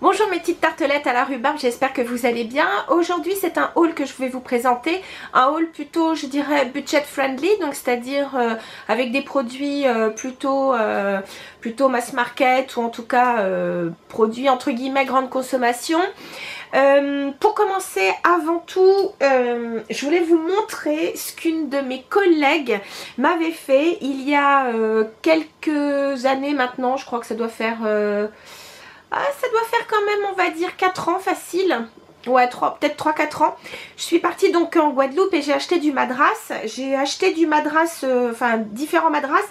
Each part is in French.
Bonjour mes petites tartelettes à la rhubarbe, j'espère que vous allez bien. Aujourd'hui c'est un haul que je vais vous présenter, un haul plutôt je dirais budget friendly, donc c'est-à-dire avec des produits plutôt mass market ou en tout cas produits entre guillemets grande consommation. Pour commencer, avant tout, je voulais vous montrer ce qu'une de mes collègues m'avait fait il y a quelques années maintenant. Je crois que ça doit faire quand même, on va dire 4 ans facile. Ouais, peut-être 3-4 ans. Je suis partie donc en Guadeloupe et j'ai acheté du madras. J'ai acheté du madras, enfin différents madras,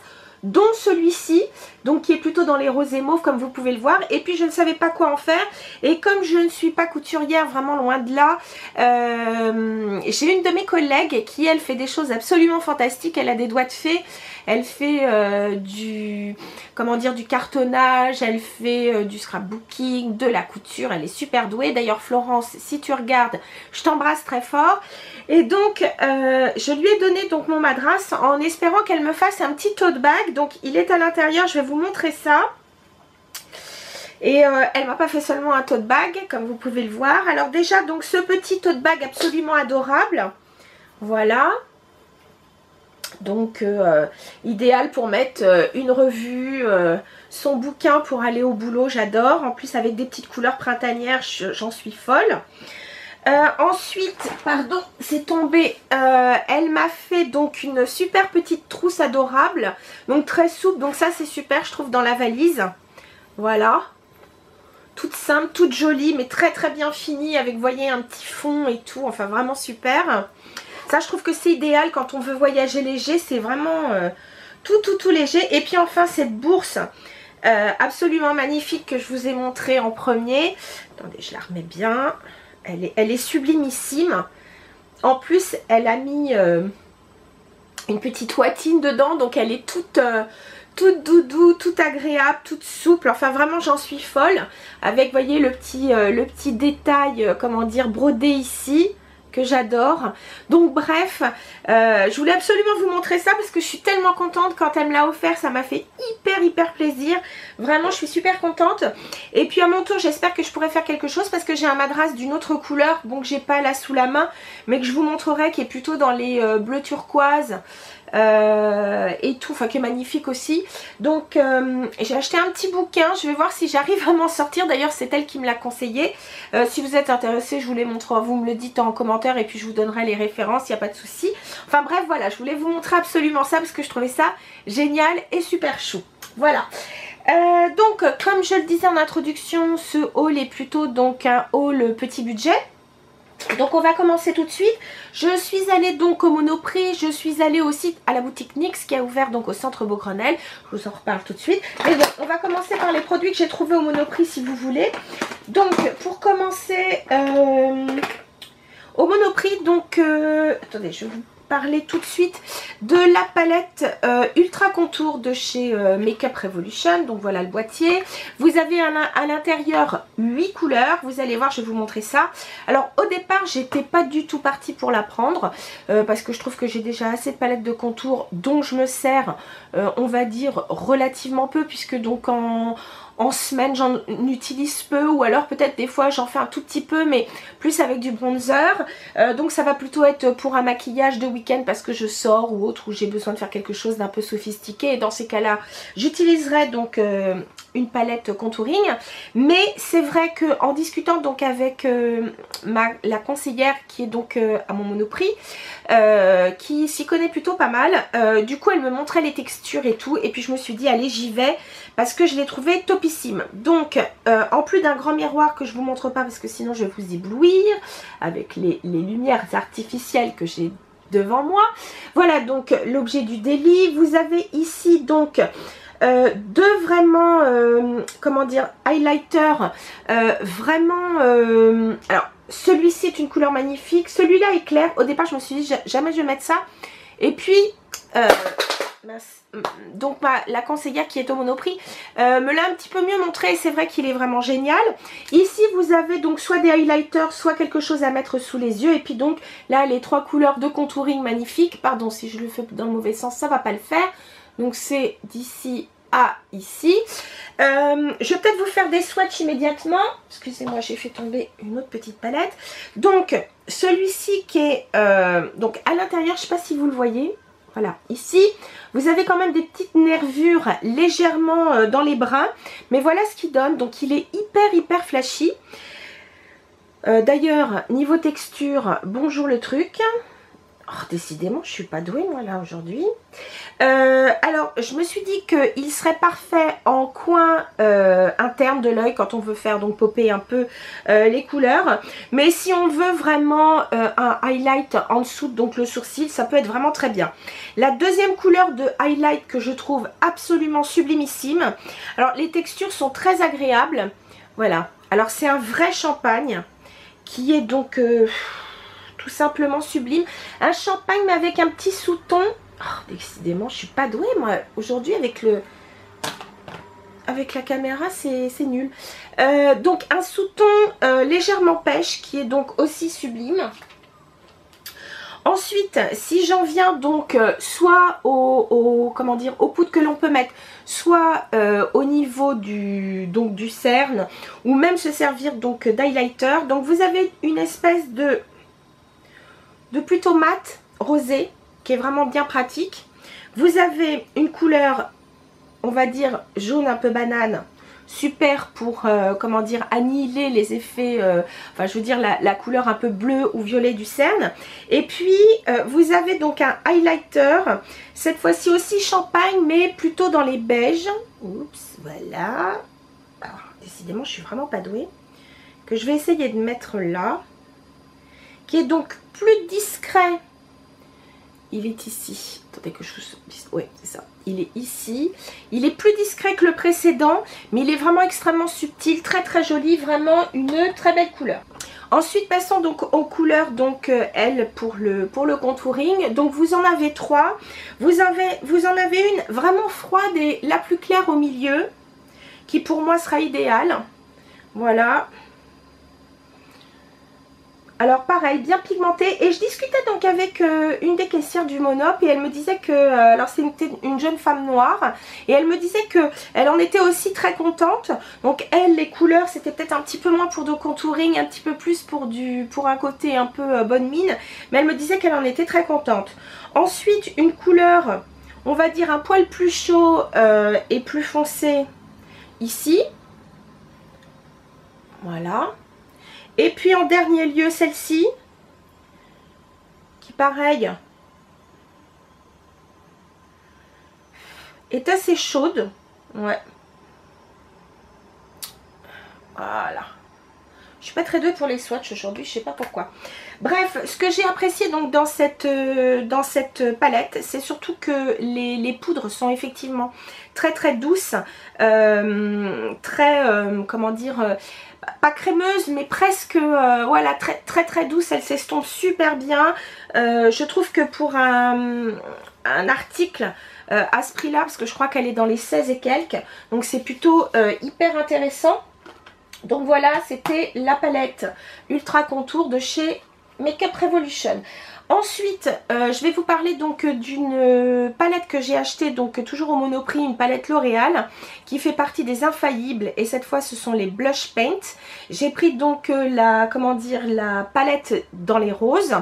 dont celui-ci, donc qui est plutôt dans les roses et mauves comme vous pouvez le voir. Et puis je ne savais pas quoi en faire. Et comme je ne suis pas couturière, vraiment loin de là, j'ai une de mes collègues qui elle fait des choses absolument fantastiques. Elle a des doigts de fée. Elle fait du cartonnage, elle fait du scrapbooking, de la couture, elle est super douée. D'ailleurs Florence, si tu regardes, je t'embrasse très fort. Et donc je lui ai donné donc mon madras en espérant qu'elle me fasse un petit tote bag. Donc il est à l'intérieur, je vais vous montrer ça. Et elle m'a pas fait seulement un tote bag comme vous pouvez le voir. Alors déjà donc ce petit tote bag absolument adorable, voilà. Donc idéal pour mettre une revue, son bouquin pour aller au boulot, j'adore. En plus avec des petites couleurs printanières, j'en suis folle. Ensuite, pardon, c'est tombé, elle m'a fait donc une super petite trousse adorable, donc très souple, donc ça c'est super je trouve dans la valise. Voilà, toute simple, toute jolie mais très très bien finie avec, vous voyez, un petit fond et tout, enfin vraiment super. Ça je trouve que c'est idéal quand on veut voyager léger, c'est vraiment tout léger. Et puis enfin cette bourse absolument magnifique que je vous ai montré en premier. Attendez, je la remets bien. Elle est sublimissime. En plus elle a mis une petite ouatine dedans, donc elle est toute doudou, toute agréable, toute souple. Enfin vraiment j'en suis folle. Avec, vous voyez, le petit détail, comment dire, brodé ici, que j'adore. Donc bref, je voulais absolument vous montrer ça parce que je suis tellement contente. Quand elle me l'a offert, ça m'a fait hyper plaisir. Vraiment je suis super contente. Et puis à mon tour j'espère que je pourrai faire quelque chose parce que j'ai un madras d'une autre couleur, donc j'ai pas là sous la main, mais que je vous montrerai, qui est plutôt dans les bleus turquoise et tout, enfin qui est magnifique aussi. Donc j'ai acheté un petit bouquin, je vais voir si j'arrive à m'en sortir. D'ailleurs c'est elle qui me l'a conseillé. Si vous êtes intéressé, je vous les montre, vous me le dites en commentaire et puis je vous donnerai les références, il n'y a pas de souci. Enfin bref, voilà, je voulais vous montrer absolument ça parce que je trouvais ça génial et super chou. Voilà. Donc comme je le disais en introduction, ce haul est plutôt donc un haul petit budget. Donc on va commencer tout de suite. Je suis allée donc au Monoprix, je suis allée aussi à la boutique NYX qui a ouvert donc au centre Beaugrenelle. Je vous en reparle tout de suite. Mais bon, on va commencer par les produits que j'ai trouvés au Monoprix si vous voulez. Donc pour commencer, au Monoprix, donc attendez, je vais vous parler tout de suite de la palette Ultra Contour de chez Makeup Revolution. Donc voilà le boîtier. Vous avez à l'intérieur 8 couleurs. Vous allez voir, je vais vous montrer ça. Alors au départ, j'étais pas du tout partie pour la prendre parce que je trouve que j'ai déjà assez de palettes de contour dont je me sers, on va dire, relativement peu, puisque donc en semaine j'en utilise peu, ou alors peut-être des fois j'en fais un tout petit peu mais plus avec du bronzer. Donc ça va plutôt être pour un maquillage de week-end parce que je sors ou autre, où j'ai besoin de faire quelque chose d'un peu sophistiqué, et dans ces cas là j'utiliserai donc une palette contouring. Mais c'est vrai que en discutant donc avec la conseillère qui est donc à mon Monoprix, qui s'y connaît plutôt pas mal, du coup elle me montrait les textures et tout, et puis je me suis dit allez, j'y vais parce que je l'ai trouvé topissime. Donc en plus d'un grand miroir que je vous montre pas parce que sinon je vais vous éblouir avec les lumières artificielles que j'ai devant moi. Voilà donc l'objet du délit. Vous avez ici donc deux vraiment comment dire, highlighters vraiment alors celui-ci est une couleur magnifique, celui-là est clair. Au départ je me suis dit jamais je vais mettre ça, et puis donc la conseillère qui est au Monoprix me l'a un petit peu mieux montré, et c'est vrai qu'il est vraiment génial. Ici vous avez donc soit des highlighters, soit quelque chose à mettre sous les yeux, et puis donc là les 3 couleurs de contouring magnifiques. Pardon si je le fais dans le mauvais sens, ça va pas le faire. Donc c'est d'ici à ici. Je vais peut-être vous faire des swatchs immédiatement. Excusez-moi, j'ai fait tomber une autre petite palette. Donc, celui-ci qui est donc à l'intérieur, je ne sais pas si vous le voyez. Voilà, ici, vous avez quand même des petites nervures légèrement dans les brins. Mais voilà ce qu'il donne. Donc, il est hyper flashy. D'ailleurs, niveau texture, bonjour le truc. Oh, décidément, je suis pas douée moi là aujourd'hui. Alors, je me suis dit qu'il serait parfait en coin interne de l'œil quand on veut faire donc popper un peu les couleurs. Mais si on veut vraiment un highlight en dessous, donc le sourcil, ça peut être vraiment très bien. La deuxième couleur de highlight que je trouve absolument sublimissime. Alors, les textures sont très agréables. Voilà. Alors, c'est un vrai champagne qui est donc... tout simplement sublime. Un champagne mais avec un petit sous-ton. Oh, décidément, je suis pas douée moi. Aujourd'hui avec la caméra, c'est nul. Donc un sous-ton légèrement pêche qui est donc aussi sublime. Ensuite, si j'en viens donc soit comment dire, aux poudres que l'on peut mettre, soit au niveau du cerne, ou même se servir donc d'highlighter. Donc vous avez une espèce de plutôt mat, rosé, qui est vraiment bien pratique. Vous avez une couleur, on va dire, jaune un peu banane, super pour, comment dire, annihiler les effets, enfin je veux dire la couleur un peu bleue ou violet du cerne. Et puis, vous avez donc un highlighter, cette fois-ci aussi champagne, mais plutôt dans les beiges. Oups, voilà. Alors, décidément, je suis vraiment pas douée. Que je vais essayer de mettre là. Qui est donc plus discret. Il est ici. Attendez que je vous... Oui, c'est ça. Il est ici. Il est plus discret que le précédent, mais il est vraiment extrêmement subtil, très joli, vraiment une très belle couleur. Ensuite, passons donc aux couleurs, donc elle pour le contouring. Donc vous en avez 3. Vous en avez une vraiment froide et la plus claire au milieu, qui pour moi sera idéale. Voilà. Alors pareil, bien pigmenté. Et je discutais donc avec une des caissières du Monop et elle me disait que, alors c'était une jeune femme noire, et elle me disait que elle en était aussi très contente. Donc elle, les couleurs, c'était peut-être un petit peu moins pour de contouring, un petit peu plus pour un côté un peu bonne mine. Mais elle me disait qu'elle en était très contente. Ensuite, une couleur, on va dire un poil plus chaud et plus foncé ici. Voilà. Et puis en dernier lieu, celle-ci, qui pareil, est assez chaude. Ouais. Voilà. Je suis pas très douée pour les swatchs aujourd'hui, je sais pas pourquoi. Bref, ce que j'ai apprécié donc dans cette palette, c'est surtout que les poudres sont effectivement très douces, comment dire, pas crémeuse mais presque voilà, très douce. Elle s'estompe super bien. Je trouve que pour un article à ce prix là, parce que je crois qu'elle est dans les 16 et quelques, donc c'est plutôt hyper intéressant. Donc voilà, c'était la palette Ultra Contour de chez Makeup Revolution. Ensuite, je vais vous parler donc d'une palette que j'ai achetée, donc toujours au Monoprix, une palette L'Oréal qui fait partie des infaillibles, et cette fois ce sont les Blush Paint. J'ai pris donc la palette dans les roses.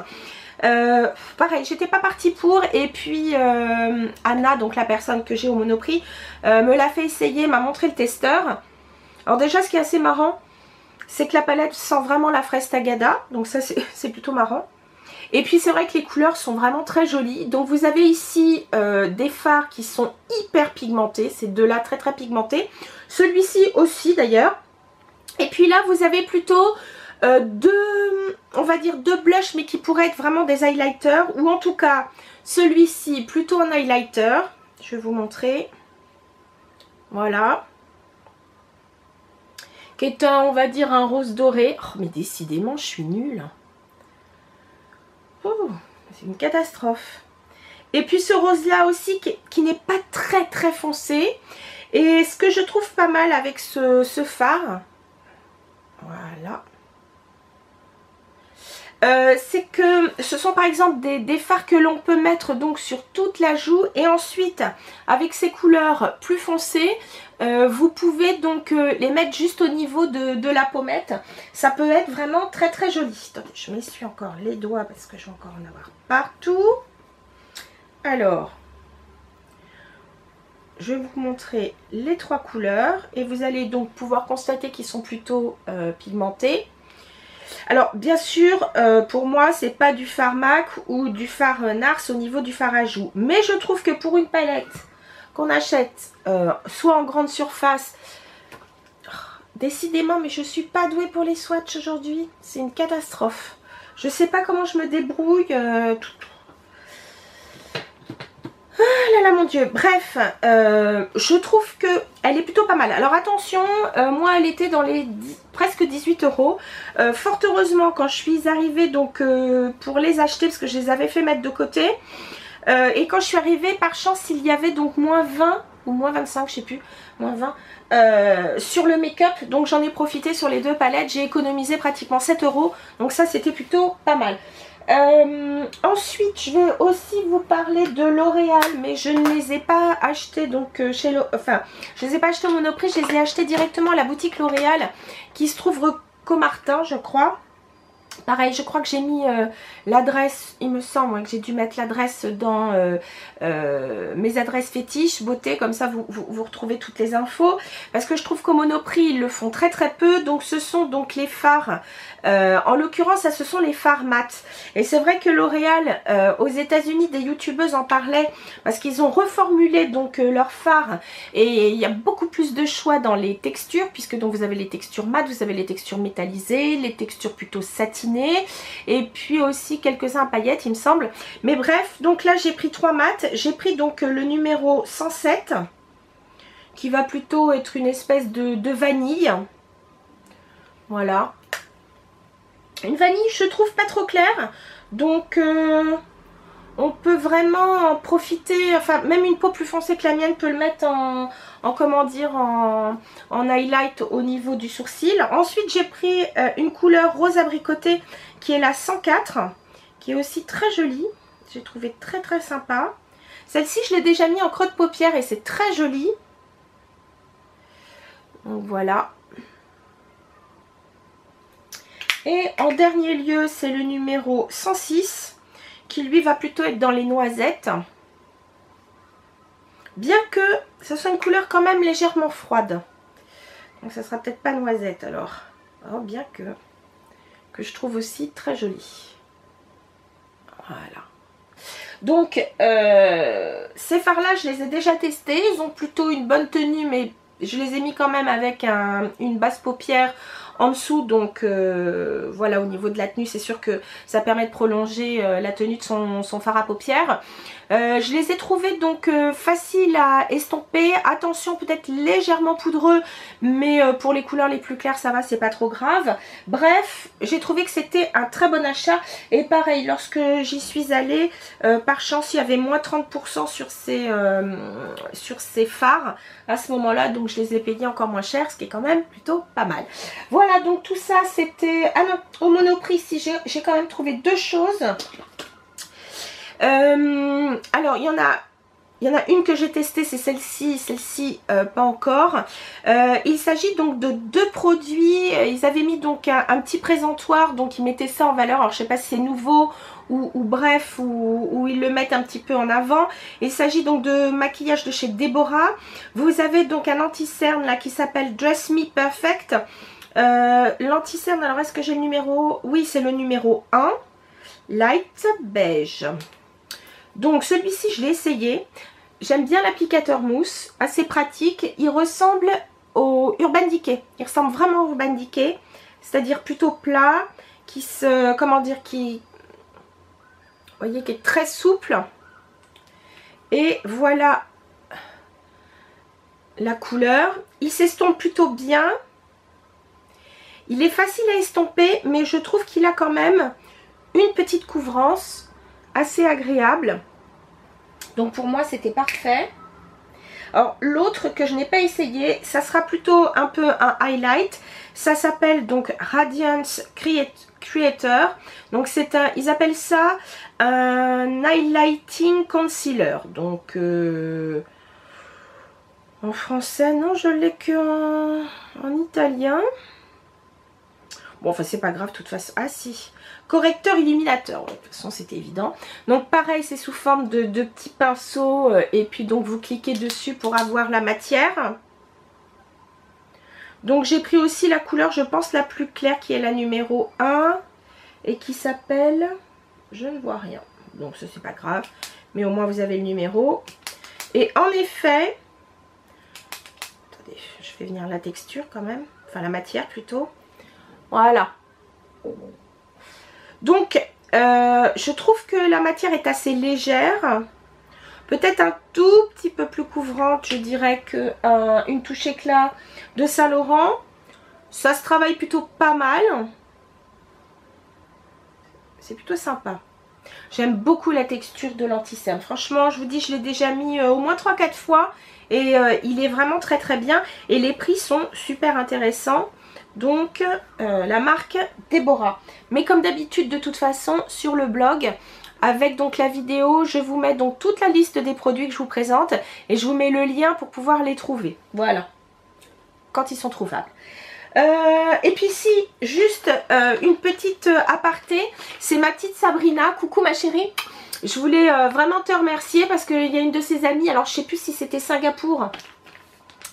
Pareil, j'étais pas partie pour, et puis Anna, donc la personne que j'ai au Monoprix, me l'a fait essayer, m'a montré le testeur. Alors déjà, ce qui est assez marrant, c'est que la palette sent vraiment la fraise Tagada, donc ça c'est plutôt marrant. Et puis c'est vrai que les couleurs sont vraiment très jolies. Donc vous avez ici des fards qui sont hyper pigmentés, ces deux-là très pigmentés. Celui-ci aussi d'ailleurs. Et puis là vous avez plutôt on va dire deux blushs, mais qui pourraient être vraiment des highlighters, ou en tout cas celui-ci plutôt un highlighter. Je vais vous montrer. Voilà. Qui est un, on va dire, un rose doré. Oh, mais décidément, je suis nulle. Oh, c'est une catastrophe. Et puis ce rose-là aussi, qui n'est pas très foncé. Et ce que je trouve pas mal avec ce fard, voilà. c'est que ce sont par exemple des fards que l'on peut mettre donc sur toute la joue, et ensuite avec ces couleurs plus foncées, vous pouvez donc les mettre juste au niveau de la pommette. Ça peut être vraiment très très joli. Attendez, je m'essuie encore les doigts parce que je vais encore en avoir partout. Alors, je vais vous montrer les 3 couleurs et vous allez donc pouvoir constater qu'ils sont plutôt pigmentés. Alors bien sûr, pour moi c'est pas du fard MAC ou du fard NARS au niveau du fard à joues, mais je trouve que pour une palette qu'on achète soit en grande surface, décidément mais je suis pas douée pour les swatchs aujourd'hui, c'est une catastrophe. Je sais pas comment je me débrouille, Ah là là mon dieu, bref, je trouve que elle est plutôt pas mal. Alors attention, moi elle était dans les presque 18 €. Fort heureusement quand je suis arrivée donc pour les acheter, parce que je les avais fait mettre de côté, et quand je suis arrivée par chance il y avait donc moins 20 ou moins 25, je sais plus, moins 20 sur le make-up, donc j'en ai profité sur les 2 palettes, j'ai économisé pratiquement 7 €, donc ça c'était plutôt pas mal. Ensuite je vais aussi vous parler de L'Oréal, mais je ne les ai pas achetés donc chez enfin je les ai pas achetés au Monoprix, je les ai achetés directement à la boutique L'Oréal qui se trouve rue Comartin je crois. Pareil, je crois que j'ai mis l'adresse, il me semble que j'ai dû mettre l'adresse dans mes adresses fétiches, beauté, comme ça vous retrouvez toutes les infos. Parce que je trouve qu'au Monoprix, ils le font très très peu. Donc ce sont donc les fards, en l'occurrence, ça ce sont les fards mat. Et c'est vrai que L'Oréal, aux États-Unis, des youtubeuses en parlaient, parce qu'ils ont reformulé donc leurs fards. Et il y a beaucoup plus de choix dans les textures, puisque donc vous avez les textures mat, vous avez les textures métallisées, les textures plutôt satinées, et puis aussi quelques-uns à paillettes il me semble. Mais bref, donc là j'ai pris 3 mats. J'ai pris donc le numéro 107 qui va plutôt être une espèce de vanille. Voilà. Une vanille je trouve pas trop claire. Donc on peut vraiment en profiter, enfin même une peau plus foncée que la mienne peut le mettre en comment dire, en highlight au niveau du sourcil. Ensuite j'ai pris une couleur rose abricoté qui est la 104, qui est aussi très jolie, j'ai trouvé très très sympa. Celle-ci je l'ai déjà mis en creux de paupière et c'est très joli. Donc voilà. Et en dernier lieu c'est le numéro 106 qui lui va plutôt être dans les noisettes, bien que ce soit une couleur quand même légèrement froide, donc ça sera peut-être pas noisette alors, bien que je trouve aussi très joli. Voilà, donc ces fards là je les ai déjà testés, ils ont plutôt une bonne tenue, mais je les ai mis quand même avec une basse paupière en dessous, donc voilà, au niveau de la tenue c'est sûr que ça permet de prolonger la tenue de son fard à paupières. Je les ai trouvés donc faciles à estomper, attention peut-être légèrement poudreux, mais pour les couleurs les plus claires ça va, c'est pas trop grave. Bref, j'ai trouvé que c'était un très bon achat, et pareil lorsque j'y suis allée, par chance il y avait moins 30% sur ces fards à ce moment là, donc je les ai payés encore moins cher, ce qui est quand même plutôt pas mal. Voilà, donc tout ça c'était, ah non, au Monoprix si j'ai quand même trouvé 2 choses. Alors il y en a une que j'ai testée, c'est celle-ci pas encore. Il s'agit donc de 2 produits, ils avaient mis donc un petit présentoir, donc ils mettaient ça en valeur, alors je sais pas si c'est nouveau ou bref, ou ils le mettent un petit peu en avant. Il s'agit donc de maquillage de chez Deborah. Vous avez donc un anti-cerne là qui s'appelle Dress Me Perfect. L'anti-cerne, alors est-ce que j'ai le numéro? Oui, c'est le numéro 1, light beige. Donc celui-ci je l'ai essayé, j'aime bien l'applicateur mousse, assez pratique. Il ressemble au Urban Decay, il ressemble vraiment au Urban Decay, c'est-à-dire plutôt plat, qui se, comment dire, qui, vous voyez, qui est très souple. Et voilà la couleur, il s'estompe plutôt bien. Il est facile à estomper, mais je trouve qu'il a quand même une petite couvrance assez agréable. Donc pour moi c'était parfait. Alors l'autre que je n'ai pas essayé, ça sera plutôt un peu un highlight. Ça s'appelle donc Radiance Creator. Donc c'est un, ils appellent ça un highlighting concealer. Donc en français, non, je l'ai que en italien. Bon, enfin, c'est pas grave, de toute façon. Ah, si. Correcteur illuminateur. De toute façon, c'était évident. Donc, pareil, c'est sous forme de petits pinceaux. Et puis, donc, vous cliquez dessus pour avoir la matière. Donc, j'ai pris aussi la couleur, je pense, la plus claire, qui est la numéro 1. Et qui s'appelle... Je ne vois rien. Donc, ça, c'est pas grave. Mais au moins, vous avez le numéro. Et en effet... Attendez, je fais venir la texture quand même. Enfin, la matière, plutôt. Voilà. Donc, je trouve que la matière est assez légère. Peut-être un tout petit peu plus couvrante, je dirais, que une touche éclat de Saint Laurent. Ça se travaille plutôt pas mal. C'est plutôt sympa. J'aime beaucoup la texture de l'anti-cerne. Franchement, je vous dis, je l'ai déjà mis au moins 3-4 fois. Et il est vraiment très très bien. Et les prix sont super intéressants. Donc la marque Deborah. Mais comme d'habitude, de toute façon, sur le blog, avec donc la vidéo, je vous mets donc toute la liste des produits que je vous présente. Et je vous mets le lien pour pouvoir les trouver. Voilà. Quand ils sont trouvables. Et puis ici, juste une petite aparté. C'est ma petite Sabrina. Coucou ma chérie. Je voulais vraiment te remercier parce qu'il y a une de ses amies. Alors je sais plus si c'était Singapour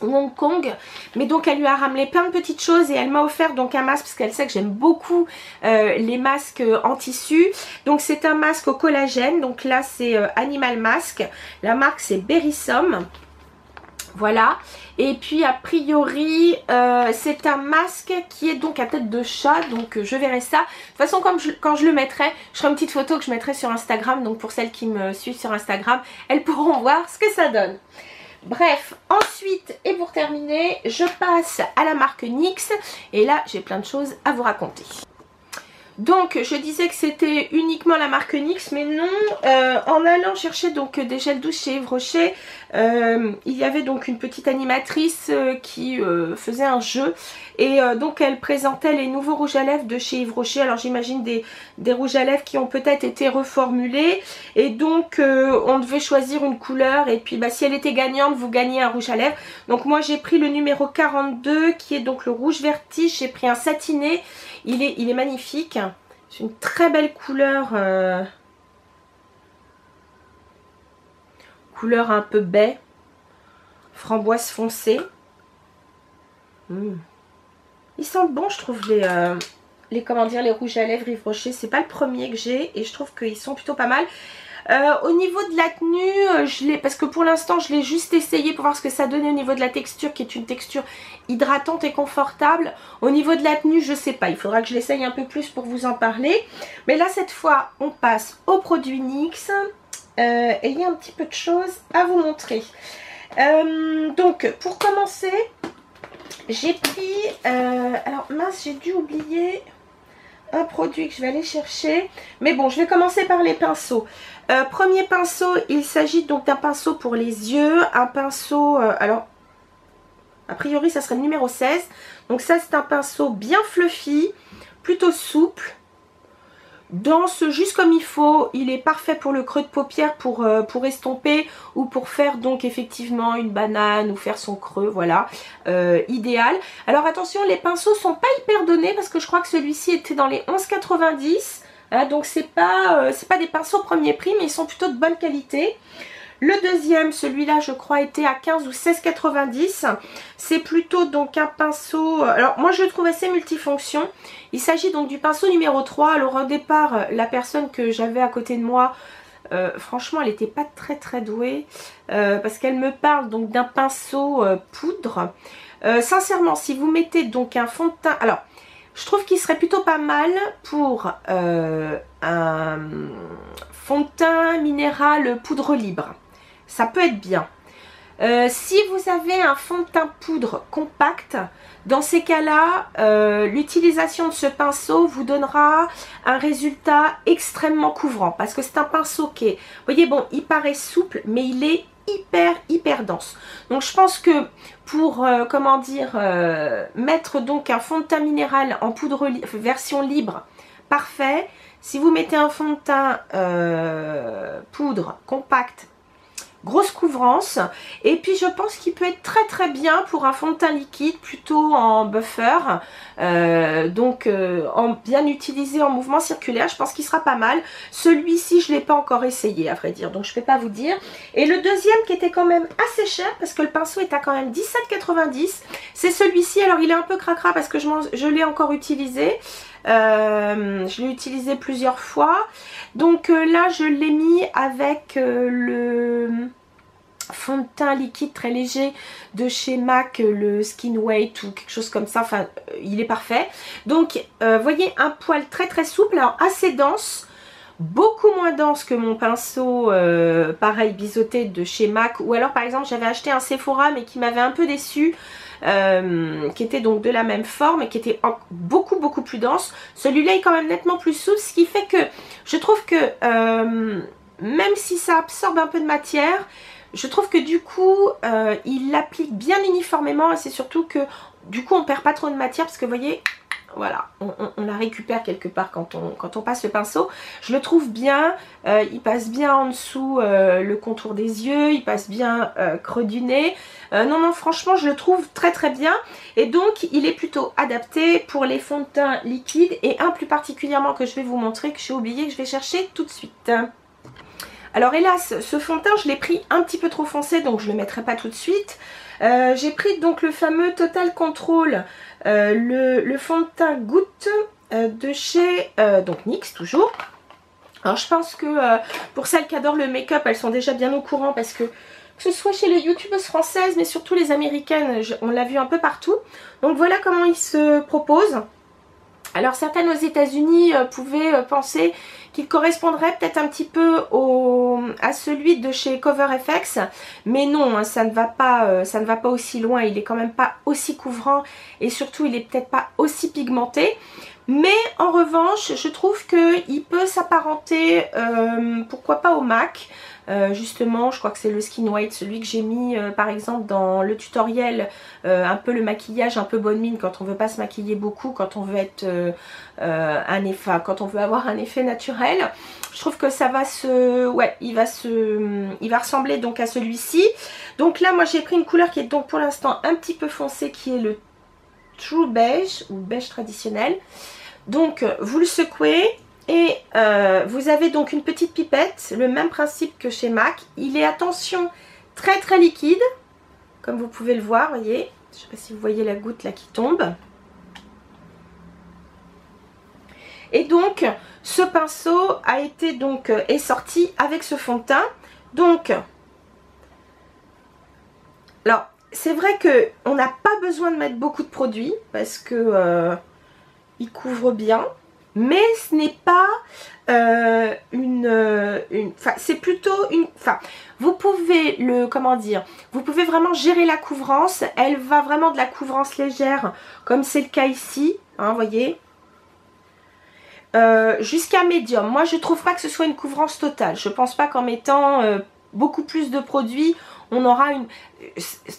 ou Hong Kong, mais donc elle lui a ramené plein de petites choses et elle m'a offert donc un masque parce qu'elle sait que j'aime beaucoup les masques en tissu. Donc c'est un masque au collagène, donc là c'est Animal Mask, la marque c'est Berrysom. Voilà, et puis a priori c'est un masque qui est donc à tête de chat, donc je verrai ça. De toute façon, quand je le mettrai, je ferai une petite photo que je mettrai sur Instagram, donc pour celles qui me suivent sur Instagram, elles pourront voir ce que ça donne. Bref, ensuite et pour terminer, je passe à la marque NYX et là j'ai plein de choses à vous raconter. Donc je disais que c'était uniquement la marque NYX, mais non, en allant chercher donc des gels douche chez Yves Rocher, il y avait donc une petite animatrice qui faisait un jeu et donc elle présentait les nouveaux rouges à lèvres de chez Yves Rocher. Alors j'imagine des rouges à lèvres qui ont peut-être été reformulés et donc on devait choisir une couleur et puis bah, si elle était gagnante vous gagnez un rouge à lèvres. Donc moi j'ai pris le numéro 42 qui est donc le rouge vertige, j'ai pris un satiné, il est magnifique. C'est une très belle couleur, couleur un peu baie, framboise foncée. Ils sentent bon, je trouve, les rouges à lèvres Yves Rocher. C'est pas le premier que j'ai et je trouve qu'ils sont plutôt pas mal. Au niveau de la tenue, parce que pour l'instant je l'ai juste essayé pour voir ce que ça donnait au niveau de la texture, qui est une texture hydratante et confortable. Au niveau de la tenue, je sais pas, il faudra que je l'essaye un peu plus pour vous en parler. Mais là cette fois on passe aux produits NYX et il y a un petit peu de choses à vous montrer. Donc pour commencer, j'ai pris, alors mince, j'ai dû oublier un produit que je vais aller chercher, mais bon, je vais commencer par les pinceaux. Premier pinceau, il s'agit donc d'un pinceau pour les yeux, un pinceau, alors a priori ça serait le numéro 16, donc ça c'est un pinceau bien fluffy, plutôt souple, dense juste comme il faut. Il est parfait pour le creux de paupière, pour estomper ou pour faire donc effectivement une banane ou faire son creux, voilà, idéal. Alors attention, les pinceaux sont pas hyper donnés parce que je crois que celui-ci était dans les 11,90 €, donc c'est pas des pinceaux premier prix, mais ils sont plutôt de bonne qualité. Le deuxième, celui-là je crois était à 15 ou 16,90 €. C'est plutôt donc un pinceau, alors moi je le trouve assez multifonction. Il s'agit donc du pinceau numéro 3. Alors au départ, la personne que j'avais à côté de moi, franchement elle n'était pas très douée, parce qu'elle me parle donc d'un pinceau poudre. Sincèrement, si vous mettez donc un fond de teint, alors je trouve qu'il serait plutôt pas mal pour un fond de teint minéral poudre libre. Ça peut être bien. Si vous avez un fond de teint poudre compact, dans ces cas-là, l'utilisation de ce pinceau vous donnera un résultat extrêmement couvrant. Parce que c'est un pinceau qui est, vous voyez, bon, il paraît souple, mais il est hyper dense. Donc je pense que pour comment dire mettre donc un fond de teint minéral en poudre version libre, parfait. Si vous mettez un fond de teint poudre compact, grosse couvrance, et puis je pense qu'il peut être très bien pour un fond de teint liquide, plutôt en buffer, bien utilisé en mouvement circulaire, je pense qu'il sera pas mal. Celui-ci je ne l'ai pas encore essayé à vrai dire, donc je ne peux pas vous dire. Et le deuxième qui était quand même assez cher, parce que le pinceau est à quand même 17,90 €, c'est celui-ci. Alors il est un peu cracra parce que je l'ai encore utilisé. Je l'ai utilisé plusieurs fois, donc là je l'ai mis avec le fond de teint liquide très léger de chez MAC, le Skin Weight ou quelque chose comme ça. Enfin il est parfait. Donc voyez, un poil très souple, alors assez dense, beaucoup moins dense que mon pinceau pareil biseauté de chez MAC, ou alors par exemple j'avais acheté un Sephora mais qui m'avait un peu déçu, qui était donc de la même forme et qui était beaucoup plus dense. Celui-là est quand même nettement plus souple, ce qui fait que je trouve que même si ça absorbe un peu de matière, je trouve que du coup il l'applique bien uniformément, et c'est surtout que du coup on perd pas trop de matière, parce que vous voyez, voilà, on la récupère quelque part quand on passe le pinceau. Je le trouve bien, il passe bien en dessous le contour des yeux, il passe bien creux du nez. Non, franchement je le trouve très bien, et donc il est plutôt adapté pour les fonds de teint liquides, et un plus particulièrement que je vais vous montrer, que j'ai oublié, que je vais chercher tout de suite. Alors hélas, ce fond de teint je l'ai pris un petit peu trop foncé, donc je ne le mettrai pas tout de suite. J'ai pris donc le fameux Total Control, le fond de teint goutte de chez donc NYX toujours. Alors je pense que pour celles qui adorent le make-up, elles sont déjà bien au courant, parce que ce soit chez les youtubeuses françaises, mais surtout les américaines, on l'a vu un peu partout. Donc voilà comment il se propose. Alors certaines aux États-Unis pouvaient penser qu'il correspondrait peut-être un petit peu à celui de chez Cover FX, mais non, hein, ça ne va pas aussi loin. Il est quand même pas aussi couvrant, et surtout il est peut-être pas aussi pigmenté. Mais en revanche, je trouve qu'il peut s'apparenter, pourquoi pas au MAC. Justement, je crois que c'est le Skin White, celui que j'ai mis par exemple dans le tutoriel, un peu le maquillage un peu bonne mine, quand on veut pas se maquiller beaucoup, quand on veut être quand on veut avoir un effet naturel. Je trouve que ça va il va ressembler donc à celui-ci. Donc là moi j'ai pris une couleur qui est donc pour l'instant un petit peu foncée, qui est le True Beige, ou beige traditionnel. Donc vous le secouez, et vous avez donc une petite pipette, le même principe que chez MAC. Il est, attention, très liquide, comme vous pouvez le voir, voyez. Je ne sais pas si vous voyez la goutte là qui tombe. Et donc ce pinceau a été donc est sorti avec ce fond de teint. Donc alors c'est vrai que on n'a pas besoin de mettre beaucoup de produits, parce que il couvre bien, mais ce n'est pas c'est plutôt une, vous pouvez vous pouvez vraiment gérer la couvrance. Elle va vraiment de la couvrance légère, comme c'est le cas ici, hein, voyez, jusqu'à médium. Moi je trouve pas que ce soit une couvrance totale. Je pense pas qu'en mettant beaucoup plus de produits on aura une,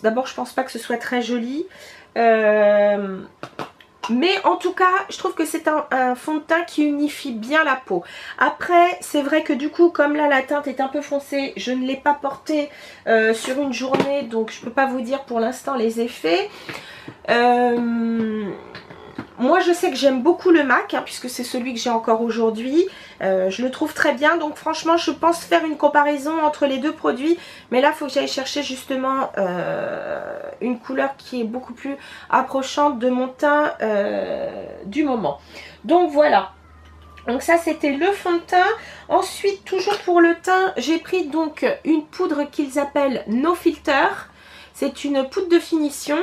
d'abord je pense pas que ce soit très joli, mais en tout cas je trouve que c'est un fond de teint qui unifie bien la peau. Après c'est vrai que du coup, comme là la teinte est un peu foncée, je ne l'ai pas porté sur une journée, donc je peux pas vous dire pour l'instant les effets. Moi je sais que j'aime beaucoup le MAC, hein, puisque c'est celui que j'ai encore aujourd'hui. Je le trouve très bien, donc franchement je pense faire une comparaison entre les deux produits. Mais là il faut que j'aille chercher justement une couleur qui est beaucoup plus approchante de mon teint du moment. Donc voilà. Donc ça c'était le fond de teint. Ensuite, toujours pour le teint, j'ai pris donc une poudre qu'ils appellent No Filter. C'est une poudre de finition.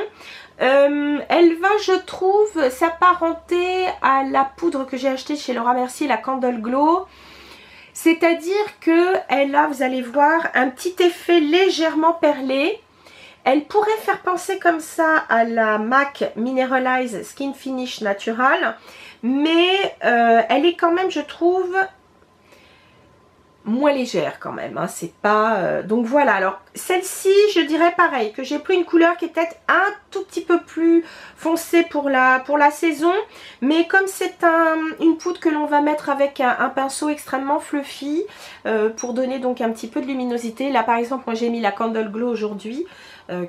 Elle va, je trouve, s'apparenter à la poudre que j'ai achetée chez Laura Mercier, la Candle Glow. C'est-à-dire que elle a, vous allez voir, un petit effet légèrement perlé. Elle pourrait faire penser comme ça à la MAC Mineralize Skin Finish Natural. Mais elle est quand même, je trouve, moins légère quand même, hein, c'est pas... donc voilà, alors celle-ci, je dirais pareil, que j'ai pris une couleur qui est peut-être un tout petit peu plus foncée pour la saison, mais comme c'est une poudre que l'on va mettre avec un pinceau extrêmement fluffy, pour donner donc un petit peu de luminosité. Là par exemple, moi j'ai mis la Candle Glow aujourd'hui,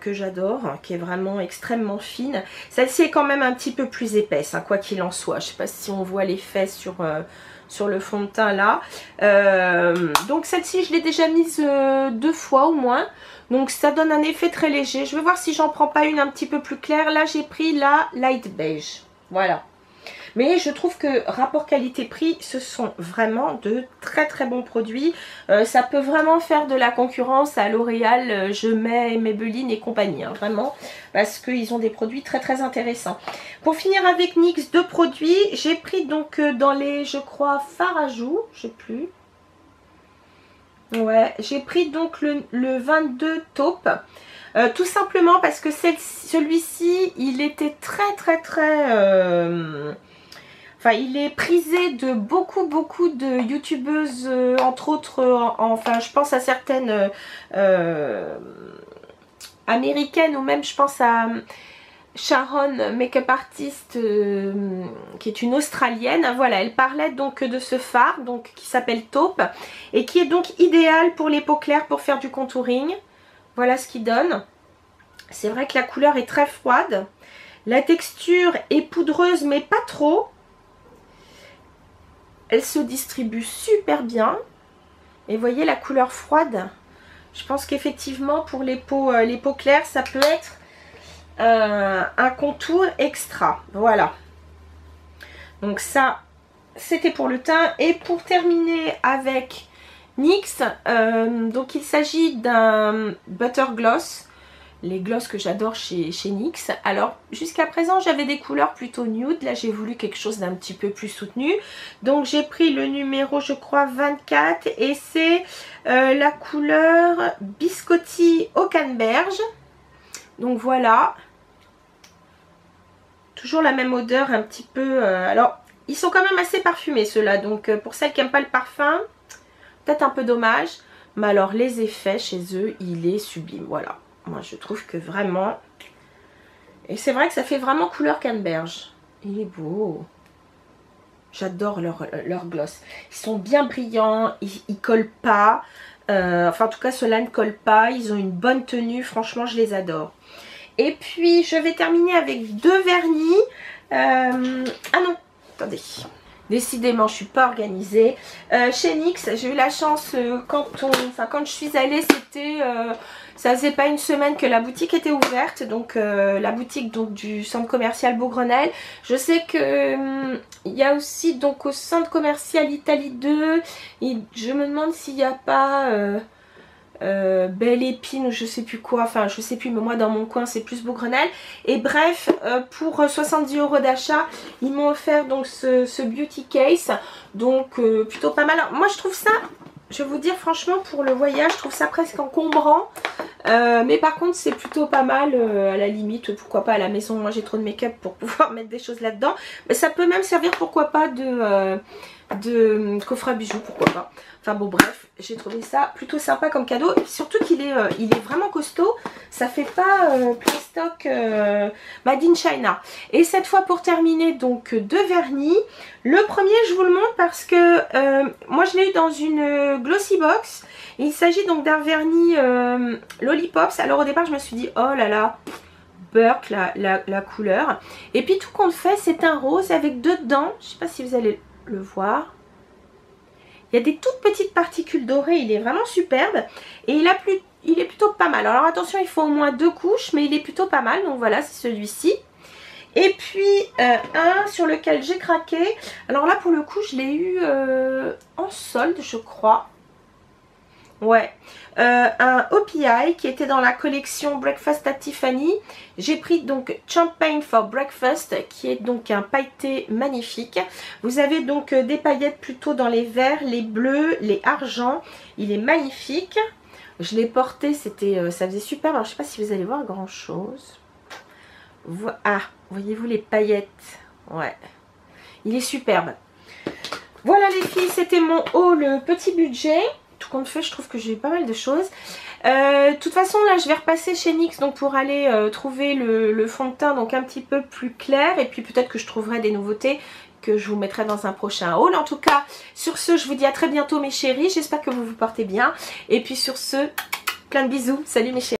que j'adore, hein, qui est vraiment extrêmement fine. Celle-ci est quand même un petit peu plus épaisse, hein, quoi qu'il en soit. Je sais pas si on voit l'effet sur le fond de teint là. Donc celle-ci je l'ai déjà mise 2 fois au moins. Donc ça donne un effet très léger. Je vais voir si j'en prends pas une un petit peu plus claire. Là j'ai pris la Light Beige. Voilà. Mais je trouve que rapport qualité-prix, ce sont vraiment de très très bons produits. Ça peut vraiment faire de la concurrence à L'Oréal, Je Mets, Maybelline et compagnie, hein, vraiment, parce qu'ils ont des produits très très intéressants. Pour finir avec NYX, 2 produits, j'ai pris donc dans les, je crois, fards à joues, je sais plus. Ouais, j'ai pris donc le 22 taupe. Tout simplement parce que celui-ci, il était très très très... Enfin, il est prisé de beaucoup de youtubeuses, entre autres, enfin, je pense à certaines américaines, ou même je pense à Sharon, make-up artist, qui est une australienne. Voilà, elle parlait donc de ce fard, donc qui s'appelle Taupe, et qui est donc idéal pour les peaux claires, pour faire du contouring. Voilà ce qu'il donne. C'est vrai que la couleur est très froide. La texture est poudreuse, mais pas trop. Elle se distribue super bien. Et vous voyez la couleur froide. Je pense qu'effectivement pour les peaux claires, ça peut être un contour extra. Voilà. Donc ça, c'était pour le teint. Et pour terminer avec NYX, donc il s'agit d'un Butter Gloss. Les glosses que j'adore chez NYX. Alors jusqu'à présent j'avais des couleurs plutôt nude. Là j'ai voulu quelque chose d'un petit peu plus soutenu. Donc j'ai pris le numéro, je crois, 24. Et c'est la couleur Biscotti au canneberge. Donc voilà. Toujours la même odeur un petit peu... alors ils sont quand même assez parfumés ceux-là. Donc pour celles qui n'aiment pas le parfum, peut-être un peu dommage. Mais alors les effets chez eux, il est sublime. Voilà. Moi je trouve que vraiment... Et c'est vrai que ça fait vraiment couleur canneberge. Il est beau. J'adore leur gloss. Ils sont bien brillants. Ils collent pas. Enfin en tout cas ceux-là ne collent pas. Ils ont une bonne tenue. Franchement je les adore. Et puis je vais terminer avec 2 vernis. Ah non, attendez. Décidément, je suis pas organisée. Chez NYX, j'ai eu la chance quand je suis allée, c'était... ça faisait pas une semaine que la boutique était ouverte. Donc la boutique donc, du centre commercial Beaugrenelle. Je sais que il y a aussi donc au centre commercial Italie 2. Je me demande s'il n'y a pas... Belle Épine ou je sais plus quoi, enfin je sais plus, mais moi dans mon coin c'est plus Beaugrenelle. Et bref, pour 70 € d'achat, ils m'ont offert donc ce beauty case, donc plutôt pas mal. Alors, moi je trouve ça, je vais vous dire franchement, pour le voyage je trouve ça presque encombrant, mais par contre c'est plutôt pas mal, à la limite pourquoi pas à la maison. Moi j'ai trop de make-up pour pouvoir mettre des choses là-dedans, mais ça peut même servir pourquoi pas de coffre à bijoux, pourquoi pas. Enfin bon bref, j'ai trouvé ça plutôt sympa comme cadeau. Et surtout qu'il est, il est vraiment costaud. Ça fait pas plastoc Made in China. Et cette fois pour terminer donc 2 vernis. Le premier je vous le montre parce que moi je l'ai eu dans une glossy box. Il s'agit donc d'un vernis Lollipops. Alors au départ je me suis dit oh là là, Burke la couleur. Et puis tout compte fait c'est un rose avec dedans, je sais pas si vous allez le voir. Il y a des toutes petites particules dorées, il est vraiment superbe. Et il est plutôt pas mal. Alors attention, il faut au moins 2 couches, mais il est plutôt pas mal. Donc voilà, c'est celui-ci. Et puis un sur lequel j'ai craqué. Alors là pour le coup, je l'ai eu en solde, je crois. Ouais, un OPI qui était dans la collection Breakfast at Tiffany. J'ai pris donc Champagne for Breakfast qui est donc un pailleté magnifique. Vous avez donc des paillettes plutôt dans les verts, les bleus, les argents. Il est magnifique. Je l'ai porté, c'était, ça faisait super. Alors je sais pas si vous allez voir grand chose. Ah, voyez-vous les paillettes? Ouais, il est superbe. Voilà les filles, c'était mon haul petit budget. tout compte fait, je trouve que j'ai pas mal de choses. De toute façon, là, je vais repasser chez NYX donc pour aller trouver le fond de teint donc un petit peu plus clair. Et puis peut-être que je trouverai des nouveautés que je vous mettrai dans un prochain haul. En tout cas, sur ce, je vous dis à très bientôt mes chéris. J'espère que vous vous portez bien. Et puis sur ce, plein de bisous. Salut mes chéris.